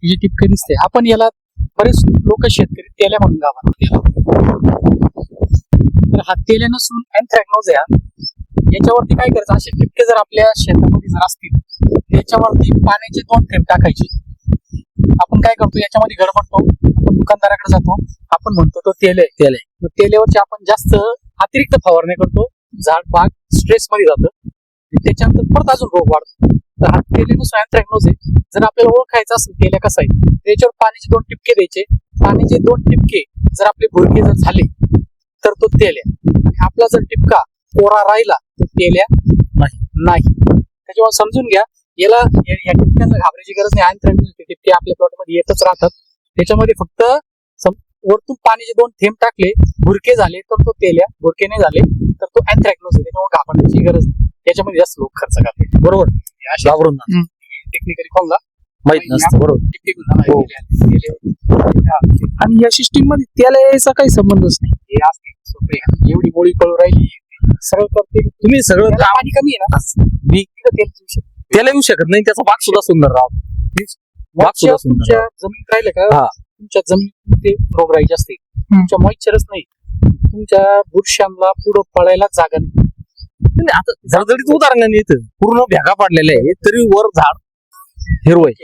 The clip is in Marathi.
ही टिपके दिसते. आपण याला बरेच लोक शेतकरी तेल्या म्हणून गावात. तर हा तेल्या नसून अँथ्रॅकनोज आहे. याच्यावरती काय करायचं, असे टिपके जर आपल्या शेतामध्ये जर असतील त्याच्यावरती पाण्याचे 2 थेंब टाकायचे. आपण काय करतो, याच्यामध्ये गडबडतो, आपण दुकानदाराकडे जातो, आपण म्हणतो तो तेल आहे. तेल्यावरची आपण जास्त अतिरिक्त फवारणी करतो, झाड बाग स्ट्रेस मध्ये जातं, त्याच्यानंतर परत अजून रोग वाढतो. तर हा तेल्यानुसार अँथ्रॅकनोज आहे. जर आपल्याला ओळखायचं असेल तेल्या कसा आहे, त्याच्यावर पाण्याचे 2 टिपके द्यायचे. पाण्याचे 2 टिपके जर आपले भुरके जर झाले तर तो तेल्या, आणि आपला जर टिपका कोरा राहिला तर तेल्या नाही. त्याच्यामुळे समजून घ्या, याला या टिपक्यांना घाबरायची गरज नाही. अँथ्रॅकनोज टिपके आपल्या प्लॉटमध्ये येतच राहतात. त्याच्यामध्ये फक्त वरतून पाण्याचे 2 थेंब टाकले, भुरके झाले तर तो तेल्या, भुरके नाही झाले तर तो अँथ्रॅकनोज आहे. त्याच्यामुळे घाबरण्याची गरज नाही. त्याच्यामध्ये जास्त लोक खर्च करतात. बरोबर, घाबरून टेक्निकली कोणला माहित नसतं. बरोबर. आणि या सिस्टीम मध्ये त्याला यायचा काही संबंधच नाही. हे असते सोपे, एवढी गोळी पळू राहिली सगळं करते. तुम्ही सगळं त्याला काम पाणी कमी आहे ना, मी तिथं तेल देऊ शकतो. त्याला येऊ शकत नाही. त्याचा बाग सुद्धा सुंदर राहतो. बाग सुद्धा सुंदर तुमच्या जमीन राहिलं का, हा. तुमच्या जमिनीत रोगराई जास्त आहे. तुमच्या मॉइश्चरच नाही, तुमच्या बुरशांना पुढं पळायला जागा नाही. नाही, आता जडजडीत उदाहरण नाही, इथं पूर्ण भेगा पाडलेले आहे तरी वर झाड हिरवं आहे.